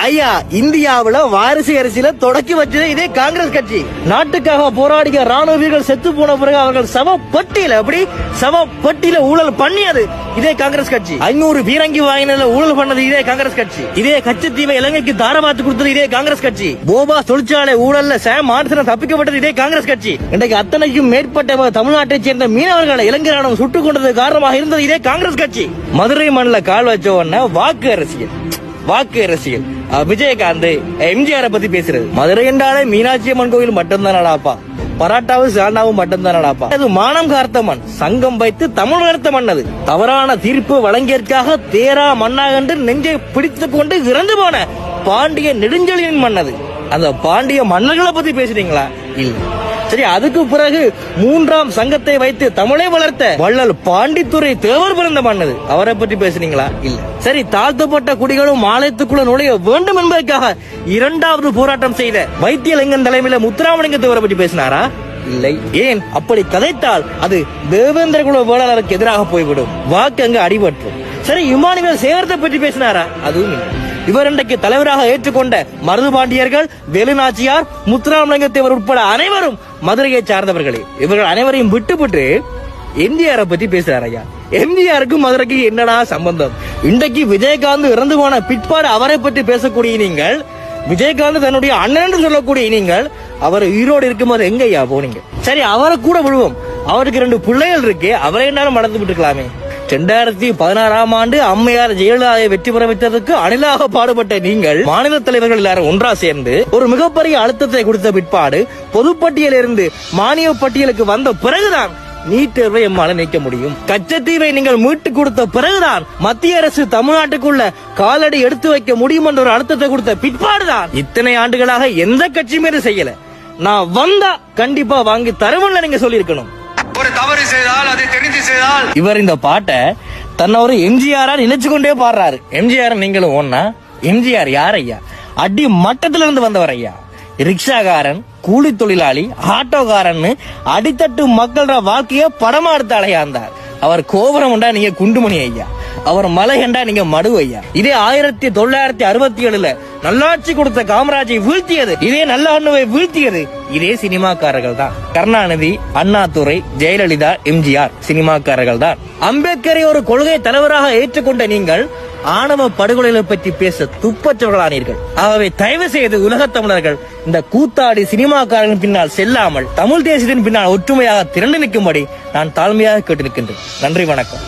ஐயா, இந்தியாவுல வாரிசு அரசியல தொடக்கி வச்சது இதே காங்கிரஸ் கட்சி. நாட்டுக்காக போராடிய ராணுவ வீரர்கள் செத்து போன பிறகு அவர்கள் சவ பட்டியல ஊழல் பண்ணியது இதே காங்கிரஸ் கட்சி. 500 பீரங்கி வாங்கினதுல ஊழல் பண்ணது இதே காங்கிரஸ் கட்சி. இதே கச்சத்தீவை இலங்கைக்கு தாரமாத்து கொடுத்தது இதே காங்கிரஸ் கட்சி. போபா தொழிற்சாலை ஊழல்ல சாம் மார்டின் தப்பிக்கப்பட்டது இதே காங்கிரஸ் கட்சி. இன்றைக்கு அத்தனைக்கும் மேற்பட்ட தமிழ்நாட்டைச் சேர்ந்த மீனவர்களை இலங்கை ராணுவம் சுட்டுக் கொண்டது காரணமாக இருந்தது இதே காங்கிரஸ் கட்சி. மதுரை மண்ணில் கால் வச்ச உடனே வாக்கு அரசியல் விஜயகாந்த் எம்ஜிஆரை பத்தி பேசுறது. மதுரை என்றாலே மீனாட்சி அம்மன் கோயில் மட்டும்தான் நடாப்பா, பராட்டாவும் சாண்டாவும் மட்டும்தான் நடாப்பா. அது மானம் கார்த்த மண், சங்கம் வைத்து தமிழ் வளர்த்த மண். அது தவறான தீர்ப்பு வழங்கியதற்காக தேரா மண்ணாக என்று நெஞ்சை பிடித்துக் கொண்டு இறந்து போன பாண்டிய நெடுஞ்செழியன் மண். அது அந்த பாண்டிய மன்னர்களை பத்தி பேசுறீங்களா? இல்ல. சரி, அதுக்கு பிறகு 3ஆம் சங்கத்தை வைத்து தமிழை வளர்த்த வள்ளல் பாண்டித்துறை தேவர் பிறந்த மன்னது, அவரை பற்றி பேசுறீங்களா? இல்ல. சரி, தாழ்த்தப்பட்ட குடிகளும் ஆலயத்துக்குள்ள நுழைய வேண்டும் என்பதற்காக 2வது போராட்டம் செய்த வைத்தியலிங்கன் தலைமையில முத்துராமலிங்க தேவரை பற்றி பேசினாரா? இல்லை. ஏன் அப்படி கதைத்தால் அது தேவேந்திர குல வேளாளருக்கு எதிராக போய்விடும், வாக்கு அங்கு அடிபற்றும். சரி, இமானுவேல் சேகரத்தை பற்றி பேசினாரா? அதுவும் இல்லை. இவர் இன்றைக்கு தலைவராக ஏற்றுக்கொண்ட மருதுபாண்டியர்கள், வேலுநாச்சியார், முத்துராமலிங்கத்தேவர் உட்பட அனைவரும் மதுரையை சார்ந்தவர்களே. இவர்கள் அனைவரையும் விட்டுவிட்டு எம்ஜிஆரை பற்றி பேசுறார். ஐயா, எம்ஜிஆருக்கும் மதுரைக்கு என்னடா சம்பந்தம்? இன்றைக்கு விஜயகாந்த் இறந்து போன பிற்பாடு அவரை பற்றி பேசக்கூடிய நீங்கள், விஜயகாந்த் தன்னுடைய அண்ணன் என்று சொல்லக்கூடிய நீங்கள், அவர் உயிரோடு இருக்கும்போது எங்க ஐயா போனீங்க? சரி, அவரை கூட விடுவோம், அவருக்கு 2 பிள்ளைகள் இருக்கு, அவரை என்னாலும் மறந்து விட்டுருக்கலாமே. 2016ஆம் ஆண்டு அம்மையார் ஜெயலலிதாவை வெற்றி பெற வைத்ததற்கு அணிலாக பாடுபட்ட நீங்கள், மாநில தலைவர்கள் எல்லாரும் ஒன்றா சேர்ந்து ஒரு மிகப்பெரிய அழுத்தத்தை கொடுத்த பிற்பாடு பொதுப்பட்டியலிருந்து மானிய பட்டியலுக்கு வந்த பிறகுதான் நீட் தேர்வை எம்மால நீக்க முடியும். கச்சத்தீவை நீங்கள் மீட்டு கொடுத்த பிறகுதான் மத்திய அரசு தமிழ்நாட்டுக்குள்ள காலடி எடுத்து வைக்க முடியும் என்ற ஒரு அழுத்தத்தை கொடுத்த பிற்பாடுதான் இத்தனை ஆண்டுகளாக எந்த கட்சி மீது செய்யல. நான் வந்தா கண்டிப்பா வாங்கி தருவன்ல நீங்க சொல்லி இருக்கணும். ஒரு தவறு செய்தால் அதை தெரிந்து செய்தால். இவர் இந்த பாட்டை தன்னை ஒரு எம்ஜிஆரா நினைச்சு கொண்டே பாடுறாரு. எம்ஜிஆர் நீங்களும் ஒன்னா? எம்ஜிஆர் யார் ஐயா? அடி மட்டத்திலிருந்து இருந்து வந்தவர் ஐயா. ரிக்ஷாக்காரன், கூலி தொழிலாளி, ஆட்டோக்காரன் அடித்தட்டு மக்கள வாழ்க்கைய படமா எடுத்து அலையாந்தார். அவர் கோபுரம் உண்டா, நீங்க குண்டுமணி ஐயா. அவர் மலை கண்டா, நீங்க மடு ஐயா. இதே 1967 நல்லாட்சி கொடுத்த காமராஜை வீழ்த்தியது, இதே நல்ல அண்ணுவை வீழ்த்தியது இதே சினிமாக்காரர்கள் தான். கருணாநிதி, அண்ணாதுரை, ஜெயலலிதா, எம்ஜிஆர் சினிமாக்காரர்கள் தான். அம்பேத்கரை ஒரு கொள்கை தலைவராக ஏற்றுக்கொண்ட நீங்கள் ஆணவ படுகொலைகளை பற்றி பேச துப்பற்றவர்களானீர்கள். ஆகவே தயவு செய்து உலகத் தமிழர்கள் இந்த கூத்தாடி சினிமாக்காரர்களின் பின்னால் செல்லாமல் தமிழ் தேசியத்தின் பின்னால் ஒற்றுமையாக திரண்டு நிற்கும்படி நான் தாழ்மையாக கேட்டு நிற்கின்றேன். நன்றி, வணக்கம்.